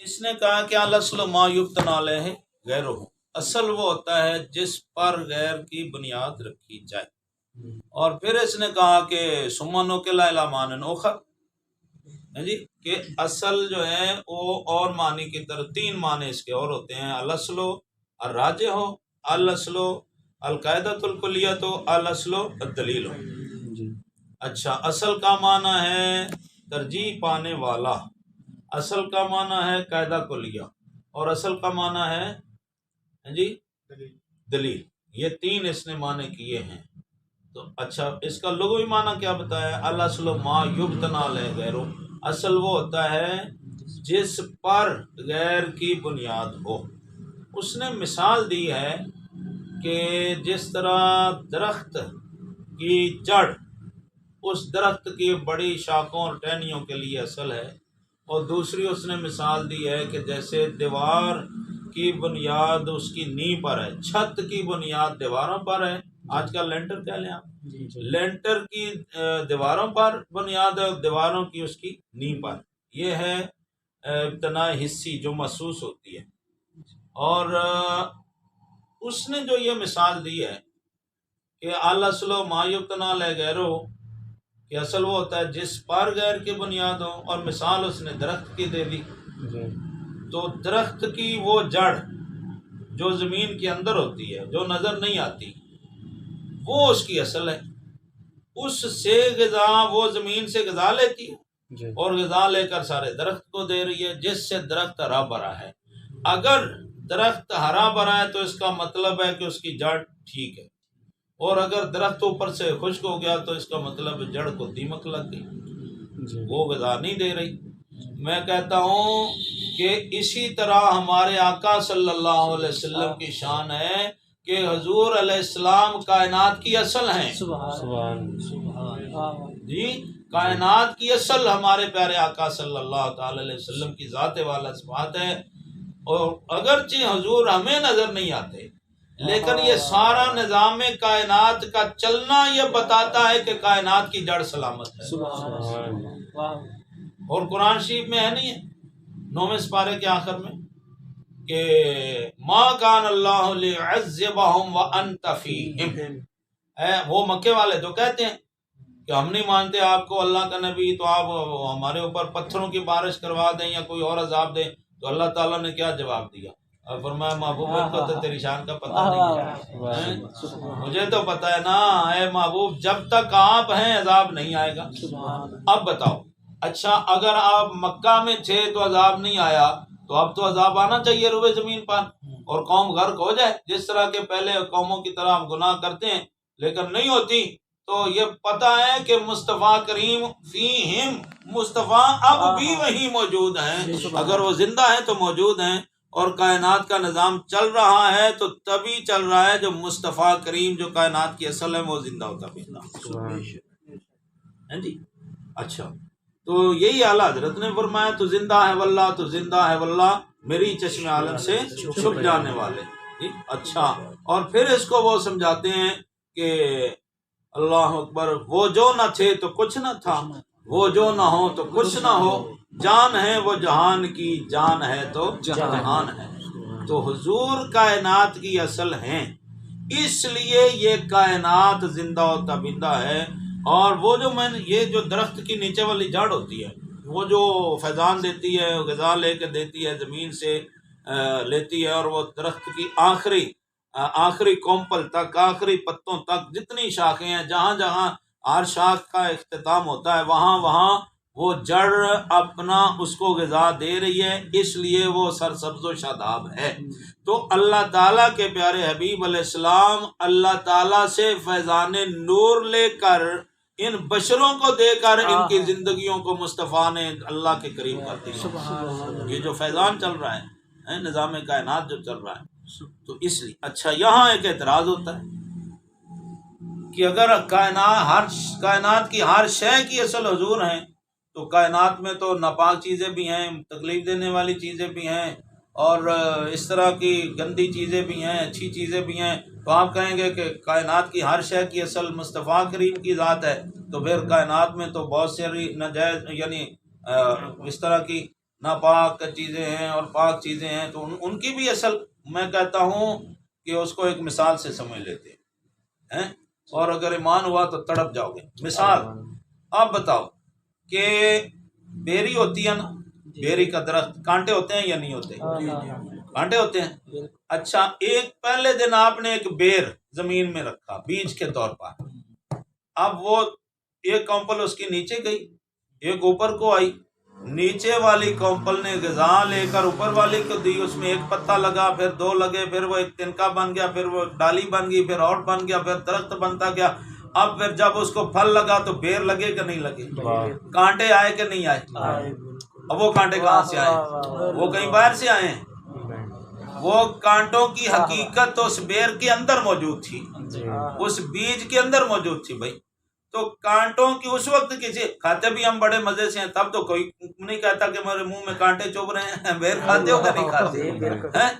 اس نے کہا کہ الاصل ما یبتنی علیہ غیرہ، اصل وہ ہوتا ہے جس پر غیر کی بنیاد رکھی جائے۔ اور پھر اس نے کہا کہ ثم نقل الی معنی آخر، جی کہ اصل جو ہے وہ اور معنی کی طرف، تین معنی اس کے اور ہوتے ہیں، الاصل الراجح، الاصل القاعدۃ الکلیۃ، الاصل الدلیل۔ اچھا، اصل کا معنی ہے ترجیح پانے والا، اصل کا معنی ہے قاعدہ کلیہ، اور اصل کا معنی ہے جی دلیل۔ یہ تین اس نے معنی کیے ہیں۔ تو اچھا، اس کا لغوی معنی کیا بتایا؟ الاصل ما یبتنی علیہ غیرہ، اصل وہ ہوتا ہے جس پر غیر کی بنیاد ہو۔ اس نے مثال دی ہے کہ جس طرح درخت کی جڑ اس درخت کی بڑی شاخوں اور ٹہنیوں کے لیے اصل ہے، اور دوسری اس نے مثال دی ہے کہ جیسے دیوار کی بنیاد اس کی نیب پر ہے، چھت کی بنیاد دیواروں پر ہے، آج کل لینٹر کہہ لیں آپ، لینٹر کی دیواروں پر بنیاد ہے اور دیواروں کی اس کی نیب پر۔ یہ ہے ابتناء حسی جو محسوس ہوتی ہے۔ اور اس نے جو یہ مثال دی ہے کہ الاصل ما یبتنی علیہ غیرہ، کہ اصل وہ ہوتا ہے جس پر غیر کی بنیاد ہو، اور مثال اس نے درخت کی دے دی۔ تو درخت کی وہ جڑ جو زمین کے اندر ہوتی ہے، جو نظر نہیں آتی، وہ اس کی اصل ہے۔ اس سے غذا، وہ زمین سے غذا لیتی ہے اور غذا لے کر سارے درخت کو دے رہی ہے، جس سے درخت ہرا بھرا ہے۔ اگر درخت ہرا بھرا ہے تو اس کا مطلب ہے کہ اس کی جڑ ٹھیک ہے، اور اگر درخت اوپر سے خشک ہو گیا تو اس کا مطلب جڑ کو دیمک لگ گئی، وہ غذا نہیں دے رہی۔ میں کہتا ہوں کہ اسی طرح ہمارے آقا صلی اللہ علیہ وسلم کی شان ہے کہ حضور علیہ السلام کائنات کی اصل ہیں۔ جی، کائنات کی اصل ہمارے پیارے آقا صلی اللہ تعالی علیہ وسلم کی ذات والا صفات ہے، اور اگرچہ حضور ہمیں نظر نہیں آتے، لیکن یہ سارا نظام کائنات کا چلنا یہ بتاتا ہے کہ کائنات کی جڑ سلامت ہے۔ اور قرآن شریف میں ہے نہیں ہے 9ویں سپارے کے آخر میں کہ ما کان اللہ لیعذبہم وانت فیہم، وہ مکے والے تو کہتے ہیں کہ ہم نہیں مانتے آپ کو اللہ کا نبی، تو آپ ہمارے اوپر پتھروں کی بارش کروا دیں یا کوئی اور عذاب دیں۔ تو اللہ تعالیٰ نے کیا جواب دیا؟ اور فرمایا محبوب کو تو تیری شان کا پتہ نہیں ہے، مجھے تو پتہ ہے نا اے محبوب، جب تک آپ ہیں عذاب نہیں آئے گا۔ اب بتاؤ، اچھا اگر آپ مکہ میں تھے تو عذاب نہیں آیا، تو اب تو عذاب آنا چاہیے روئے زمین پر، اور قوم غرق ہو جائے جس طرح کے پہلے قوموں کی طرح ہم گناہ کرتے ہیں لیکن نہیں ہوتی۔ تو یہ پتہ ہے کہ مصطفیٰ کریم فیہم، مصطفیٰ اب بھی وہی موجود ہیں، اگر وہ زندہ ہیں تو موجود ہیں، اور کائنات کا نظام چل رہا ہے تو تبھی چل رہا ہے جو مصطفیٰ کریم جو کائنات کی اصل ہے وہ زندہ ہوتا ہے جی۔ اچھا، تو یہی اعلیٰ حضرت نے فرمایا تو زندہ ہے واللہ، تو زندہ ہے واللہ میری چشم عالم سے چھپ جانے والے جی۔ اچھا، اور پھر اس کو وہ سمجھاتے ہیں کہ اللہ اکبر، وہ جو نہ تھے تو کچھ نہ تھا، وہ جو نہ ہو تو کچھ نہ ہو، جان ہے وہ جہان کی، جان ہے تو جہان ہے۔ تو حضور کائنات کی اصل ہیں، اس لیے یہ کائنات زندہ و تابندہ ہے۔ اور وہ جو میں نے یہ جو درخت کی نیچے والی جڑ ہوتی ہے، وہ جو فیضان دیتی ہے، غذا لے کے دیتی ہے، زمین سے لیتی ہے، اور وہ درخت کی آخری کومپل تک، آخری پتوں تک جتنی شاخیں ہیں، جہاں جہاں ہر شاخ کا اختتام ہوتا ہے وہاں وہاں وہ جڑ اپنا اس کو غذا دے رہی ہے، اس لیے وہ سرسبز و شاداب ہے۔ تو اللہ تعالیٰ کے پیارے حبیب علیہ السلام اللہ تعالیٰ سے فیضان نور لے کر ان بشروں کو دے کر ان کی زندگیوں کو مصطفیٰ نے اللہ کے قریب کر دیا۔ یہ جو فیضان چل رہا ہے، نظام کائنات جو چل رہا ہے، تو اس لیے اچھا یہاں ایک اعتراض ہوتا ہے کہ اگر کائنات کی ہر شے کی اصل حضور ہیں، تو کائنات میں تو ناپاک چیزیں بھی ہیں، تکلیف دینے والی چیزیں بھی ہیں، اور اس طرح کی گندی چیزیں بھی ہیں، اچھی چیزیں بھی ہیں، تو آپ کہیں گے کہ کائنات کی ہر شے کی اصل مصطفیٰ کریم کی ذات ہے، تو پھر کائنات میں تو بہت ساری ناجائز یعنی اس طرح کی ناپاک چیزیں ہیں اور پاک چیزیں ہیں، تو ان کی بھی اصل میں کہتا ہوں کہ اس کو ایک مثال سے سمجھ لیتے ہیں، اور اگر ایمان ہوا تو تڑپ جاؤ گے۔ مثال آپ بتاؤ کہ بیری ہوتی ہے نا، بیری کا درخت، کانٹے ہوتے ہیں یا نہیں ہوتے؟ کانٹے ہوتے ہیں۔ اچھا، ایک پہلے دن آپ نے ایک بیر زمین میں رکھا بیج کے طور پر، اب وہ ایک کمپل اس کی نیچے گئی، ایک اوپر کو آئی، نیچے والی کمپل نے غذا لے کر اوپر والی کو دی، اس میں ایک پتا لگا، پھر دو لگے، پھر وہ ایک تنکا بن گیا، پھر وہ ڈالی بن گئی، پھر اور بن گیا، پھر درخت بنتا گیا۔ اب پھر جب اس کو پھل لگا تو بیر لگے کہ نہیں لگے؟ کانٹے آئے کہ نہیں آئے؟ اب وہ کانٹے کہاں سے آئے؟ وہ کہیں باہر سے آئے ہیں؟ وہ کانٹوں کی حقیقت اس بیر کے اندر موجود تھی، اس بیج کے اندر موجود تھی بھائی۔ تو کانٹوں کی اس وقت کسی کھاتے بھی ہم بڑے مزے سے ہیں، تب تو کوئی نہیں کہتا کہ میرے منہ میں کانٹے چبھ رہے ہیں، بیر کھاتے ہو کہ نہیں کھاتے ہیں؟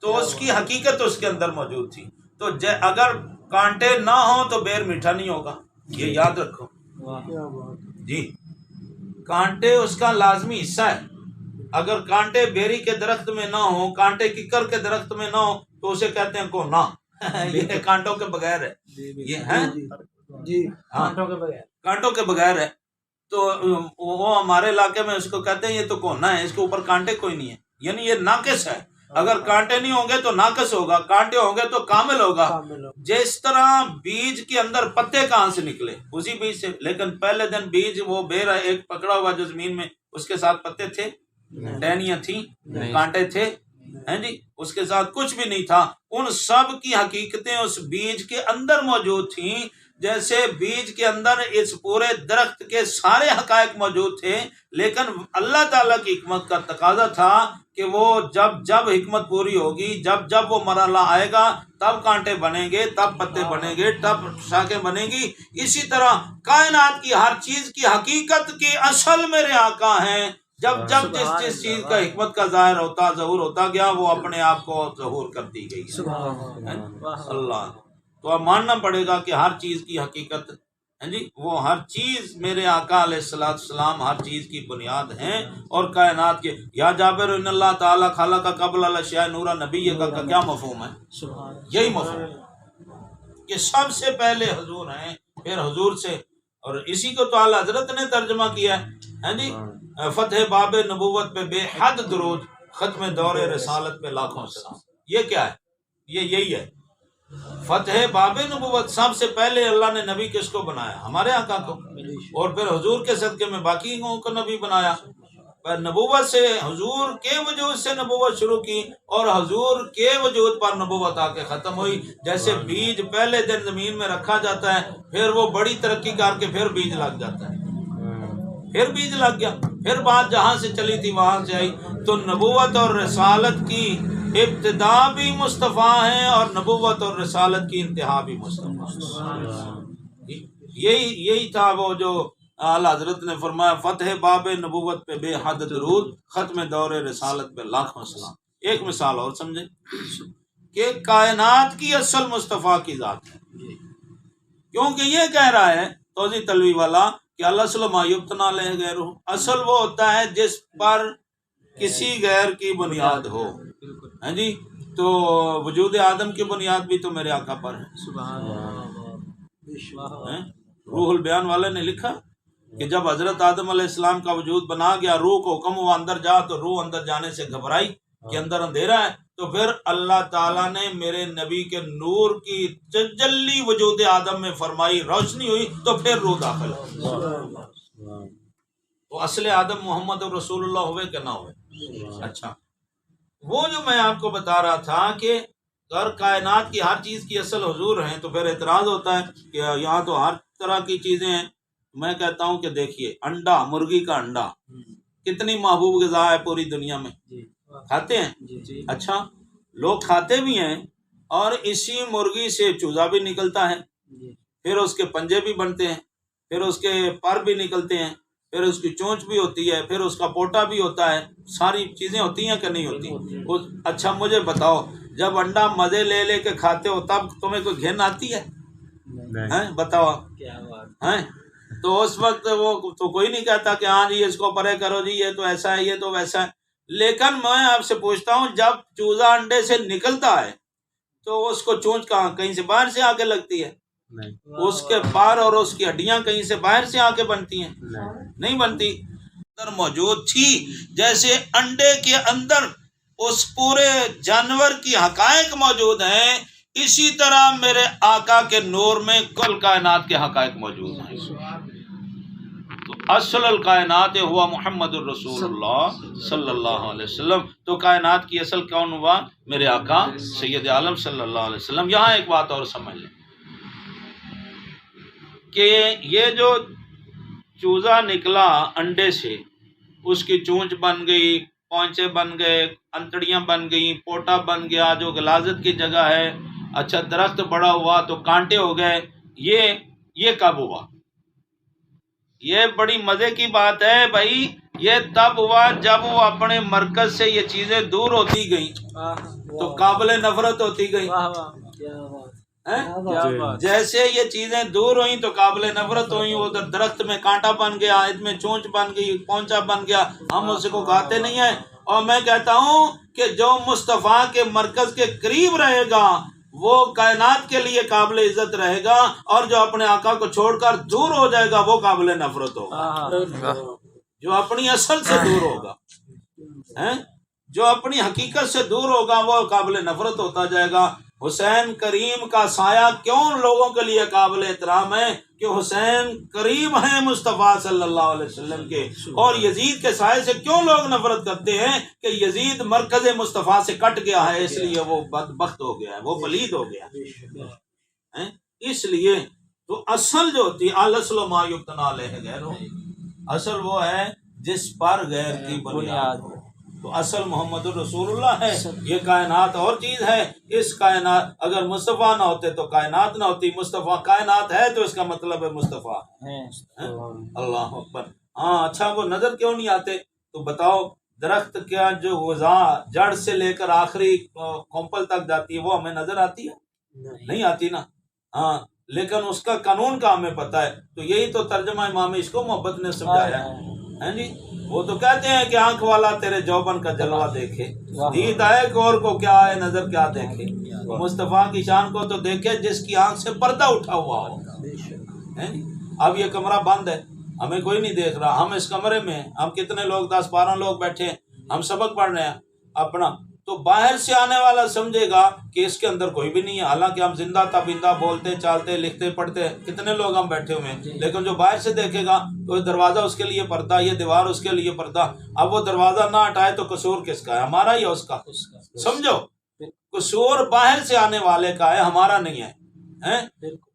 تو اس کی حقیقت اس کے اندر موجود تھی۔ تو اگر کانٹے نہ ہوں تو بیر میٹھا نہیں ہوگا، یہ یاد رکھو جی۔ کانٹے اس کا لازمی حصہ ہے۔ اگر کانٹے بیری کے درخت میں نہ ہوں، کانٹے ککر کے درخت میں نہ ہوں، تو اسے کہتے ہیں کونا، یہ کانٹوں کے بغیر ہے، یہ ہے جی، کانٹوں کے بغیر ہے۔ تو وہ ہمارے علاقے میں اس کو کہتے ہیں یہ تو کونا ہے، اس کے اوپر کانٹے کوئی نہیں ہے، یعنی یہ ناقص ہے۔ اگر کانٹے نہیں ہوں گے تو ناقص ہوگا، کانٹے ہوں گے تو کامل ہوگا۔ جس طرح بیج کے اندر پتے کہاں سے نکلے؟ اسی بیج سے، لیکن پہلے دن بیج وہ بیر ایک پکڑا ہوا جو زمین میں، اس کے ساتھ پتے تھے، ٹہنیاں تھیں، کانٹے تھے ہیں جی، اس کے ساتھ کچھ بھی نہیں تھا۔ ان سب کی حقیقتیں اس بیج کے اندر موجود تھیں، جیسے بیج کے اندر اس پورے درخت کے سارے حقائق موجود تھے، لیکن اللہ تعالیٰ کی حکمت کا تقاضا تھا کہ وہ جب حکمت پوری ہوگی، جب وہ مرحلہ آئے گا، تب کانٹے بنیں گے، تب پتے بنیں گے، تب شاخیں بنیں گی۔ اسی طرح کائنات کی ہر چیز کی حقیقت کی اصل میرے آقا ہیں۔ جب جس چیز کا حکمت کا ظہور ہوتا گیا، وہ اپنے آپ کو ظہور کرتی گئی۔ اللہ، تو اب ماننا پڑے گا کہ ہر چیز کی حقیقت ہے جی، وہ ہر چیز میرے آقا علیہ السلام ہر چیز کی بنیاد ہیں، اور کائنات کے یا جابر ان اللہ تعالی خالق کا قبل الاشیاء نورا نبی کا کیا مفہوم ہے؟ یہی مفہوم کہ سب سے پہلے حضور ہیں، پھر حضور سے، اور اسی کو تو اعلیٰ حضرت نے ترجمہ کیا ہے جی، فتح باب نبوت پہ بے حد درود، ختم دور رسالت پہ لاکھوں سلام۔ یہ کیا ہے؟ یہی ہے فتح باب نبوت۔ سب سے پہلے اللہ نے نبی کس کو بنایا؟ ہمارے آقا کو، اور پھر حضور کے صدقے میں باقی کو نبی بنایا۔ پر نبوت سے، حضور کے وجود سے نبوت شروع کی، اور حضور کے وجود پر نبوت آ کے ختم ہوئی۔ جیسے بیج پہلے دن زمین میں رکھا جاتا ہے، پھر وہ بڑی ترقی کر کے پھر بیج لگ جاتا ہے، پھر بیج لگ گیا، پھر بات جہاں سے چلی تھی وہاں سے آئی۔ تو نبوت اور رسالت کی ابتدا بھی مصطفیٰ ہیں، اور نبوت اور رسالت کی انتہا بھی مصطفیٰ ہے۔ یہی تھا وہ جو اعلیٰ حضرت نے فرمایا فتح باب نبوت پہ بے حد درود، ختم دور رسالت پہ لاکھوں سلام۔ ایک مثال اور سمجھے کہ کائنات کی اصل مصطفیٰ کی ذات ہے، کیونکہ یہ کہہ رہا ہے توضیح تلوی والا کہ اللہ ما یبتنا علیہ غیرہ، اصل وہ ہوتا ہے جس پر کسی غیر کی بنیاد ہو، ہاں جی۔ تو وجود آدم کی بنیاد بھی تو میرے آقا پر ہے۔ روح البیان والے نے لکھا کہ جب حضرت آدم علیہ السلام کا وجود بنا گیا، روح کو حکم ہوا اندر جا، تو روح اندر جانے سے گھبرائی کہ اندر اندھیرا ہے، تو پھر اللہ تعالیٰ نے میرے نبی کے نور کی تجلی وجود آدم میں فرمائی، روشنی ہوئی، تو پھر روح داخل ہوئی۔ تو اصل آدم محمد رسول اللہ ہوئے کہ نہ ہوئے؟ اچھا، وہ جو میں آپ کو بتا رہا تھا کہ اگر کائنات کی ہر چیز کی اصل حضور ہیں، تو پھر اعتراض ہوتا ہے کہ یہاں تو ہر طرح کی چیزیں ہیں۔ میں کہتا ہوں کہ دیکھیے، انڈا، مرغی کا انڈا کتنی محبوب غذا ہے پوری دنیا میں، کھاتے ہیں؟ اچھا، لوگ کھاتے بھی ہیں، اور اسی مرغی سے چوزا بھی نکلتا ہے، پھر اس کے پنجے بھی بنتے ہیں، پھر اس کے پر بھی نکلتے ہیں، پھر اس کی چونچ بھی ہوتی ہے، پھر اس کا پوٹا بھی ہوتا ہے، ساری چیزیں ہوتی ہیں کہ نہیں ہوتی؟ اچھا مجھے بتاؤ، جب انڈا مزے لے لے کے کھاتے ہو تب تمہیں کوئی گھن آتی ہے؟ بتاؤ، تو اس وقت وہ تو کوئی نہیں کہتا کہ ہاں جی اس کو پرے کرو جی، یہ تو ایسا ہے، یہ تو ویسا ہے۔ لیکن میں آپ سے پوچھتا ہوں جب چوزا انڈے سے نکلتا ہے تو اس کو چونچ کہاں کہیں سے باہر سے آ کے لگتی ہے؟ اس کے پار اور اس کی ہڈیاں کہیں سے باہر سے آ کے بنتی ہیں؟ نہیں بنتی، اندر موجود تھی۔ جیسے انڈے کے اندر اس پورے جانور کی حقائق موجود ہیں، اسی طرح میرے آقا کے نور میں کل کائنات کے حقائق موجود ہیں۔ تو اصل الکائنات ہوا محمد الرسول اللہ صلی اللہ علیہ وسلم۔ تو کائنات کی اصل کون ہوا؟ میرے آقا سید عالم صلی اللہ علیہ وسلم۔ یہاں ایک بات اور سمجھ لیں کہ یہ جو چوزا نکلا انڈے سے، اس کی چونچ بن گئی، پونچے بن گئے، انتڑیاں بن گئی، پوٹا بن گیا جو غلاظت کی جگہ ہے، اچھا درخت بڑا ہوا تو کانٹے ہو گئے، یہ کب ہوا؟ یہ بڑی مزے کی بات ہے بھائی، یہ تب ہوا جب وہ اپنے مرکز سے یہ چیزیں دور ہوتی گئیں تو قابل نفرت ہوتی گئیں۔ جیسے یہ چیزیں دور ہوئیں تو قابل نفرت ہوئیں، ادھر درخت میں کانٹا بن گیا، اس میں چونچ بن گئی، پونچا بن گیا، ہم اس کو کھاتے نہیں ہیں۔ اور میں کہتا ہوں کہ جو مصطفیٰ کے مرکز کے قریب رہے گا وہ کائنات کے لیے قابل عزت رہے گا، اور جو اپنے آقا کو چھوڑ کر دور ہو جائے گا وہ قابل نفرت ہوگا۔ جو اپنی اصل سے دور ہوگا، جو اپنی حقیقت سے دور ہوگا وہ قابل نفرت ہوتا جائے گا۔ حسین کریم کا سایہ کیوں لوگوں کے لیے قابل احترام ہے کہ حسین قریب ہیں مصطفیٰ صلی اللہ علیہ وسلم کے، اور یزید کے سائے سے کیوں لوگ نفرت کرتے ہیں کہ یزید مرکز مصطفیٰ سے کٹ گیا ہے، اس لیے وہ بدبخت ہو گیا ہے، وہ پلید ہو گیا ہے۔ اس لیے تو اصل جو ہوتی ہے الاصل ما یبتنی علیہ غیرہ، اصل وہ ہے جس پر غیر کی بنیاد ہو۔ تو اصل محمد الرسول اللہ ہے، یہ کائنات اور چیز ہے۔ اس کائنات اگر مصطفیٰ نہ ہوتے تو کائنات نہ ہوتی، مصطفیٰ کائنات ہے تو اس کا مطلب ہے مصطفیٰ ہے۔ اللہ اکبر۔ ہاں اچھا وہ نظر کیوں نہیں آتے؟ تو بتاؤ، درخت کیا جو غذا جڑ سے لے کر آخری کھوپل تک جاتی ہے وہ ہمیں نظر آتی ہے؟ نہیں آتی نا۔ ہاں لیکن اس کا قانون کا ہمیں پتہ ہے۔ تو یہی تو ترجمہ امام عشق و محبت نے سمجھایا ہے جی۔ وہ تو کہتے ہیں کہ آنکھ والا تیرے جوبن کا جلوہ دیکھے، دید آئے غور کو کیا آئے نظر کیا دیکھے۔ مصطفیٰ کی شان کو تو دیکھے جس کی آنکھ سے پردہ اٹھا ہوا ہو۔ اب یہ کمرہ بند ہے، ہمیں کوئی نہیں دیکھ رہا، ہم اس کمرے میں ہیں، ہم کتنے لوگ 10-12 لوگ بیٹھے ہیں، ہم سبق پڑھ رہے ہیں اپنا، تو باہر سے آنے والا سمجھے گا کہ اس کے اندر کوئی بھی نہیں ہے، حالانکہ ہم زندہ تابندہ بولتے چالتے لکھتے پڑھتے کتنے لوگ ہم بیٹھے ہوئے ہیں، لیکن جو باہر سے دیکھے گا تو دروازہ اس کے لیے پردہ، یہ دیوار اس کے لیے پردہ۔ اب وہ دروازہ نہ ہٹائے تو قصور کس کا ہے؟ ہمارا یا اس کا؟ سمجھو، قصور باہر سے آنے والے کا ہے، ہمارا نہیں ہے۔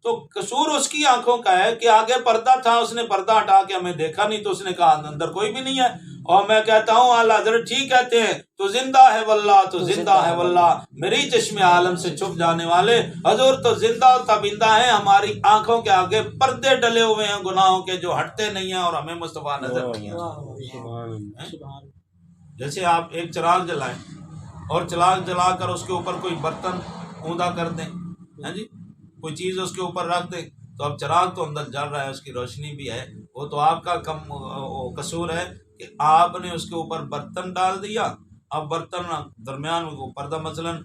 تو قصور اس کی آنکھوں کا ہے کہ آگے پردہ تھا، اس نے پردہ ہٹا کے ہمیں دیکھا نہیں، تو اس نے کہا اندر کوئی بھی نہیں ہے۔ اور میں کہتا ہوں اعلیٰ حضرت ٹھیک کہتے ہیں، تو زندہ ہے واللہ، تو زندہ ہے واللہ میری چشم عالم سے چھپ جانے والے، حضور تو زندہ و تابندہ ہیں، ہماری آنکھوں کے آگے پردے ڈلے ہوئے ہیں گناہوں کے جو ہٹتے نہیں ہیں، اور ہمیں مصطفیٰ نظر نہیں ہے۔ جیسے آپ ایک چراغ جلائیں اور چراغ جلا کر اس کے اوپر کوئی برتن اوندا کر دیں، جی کوئی چیز اس کے اوپر رکھ دیں، تو اب چراغ تو اندر جل رہا ہے، اس کی روشنی بھی ہے، وہ تو آپ کا کم قصور ہے کہ آپ نے اس کے اوپر برتن ڈال دیا۔ اب برتن درمیان کو پردہ مثلاً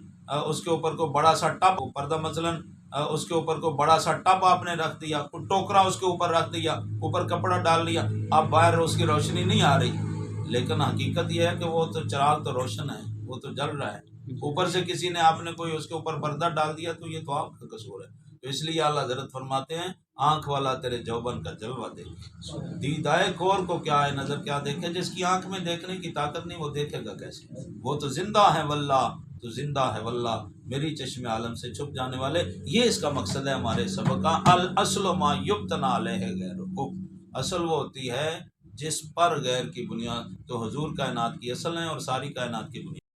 اس کے اوپر کو بڑا سا ٹب، پردہ مثلاً اس کے اوپر کو بڑا سا ٹب آپ نے رکھ دیا، ٹوکرا اس کے اوپر رکھ دیا، اوپر کپڑا ڈال لیا، اب باہر اس کی روشنی نہیں آ رہی، لیکن حقیقت یہ ہے کہ وہ تو چراغ تو روشن ہے، وہ تو جل رہا ہے، اوپر سے کسی نے آپ نے کوئی اس کے اوپر پردہ ڈال دیا، تو یہ تو آپ کا قصور ہے۔ تو اس لیے اللہ حضرت فرماتے ہیں آنکھ والا تیرے جوبن کا جلوہ دیکھے، دید آئے غور کو کیا ہے نظر کیا دیکھے۔ جس کی آنکھ میں دیکھنے کی طاقت نہیں وہ دیکھے گا کیسے؟ وہ تو زندہ ہے واللہ، تو زندہ ہے واللہ میری چشم عالم سے چھپ جانے والے۔ یہ اس کا مقصد ہے ہمارے سبق کا، الاصل ما یبتنی علیہ غیرہ، اصل وہ ہوتی ہے جس پر غیر کی بنیاد۔ تو حضور کائنات کی اصل ہے اور ساری کائنات کی بنیاد۔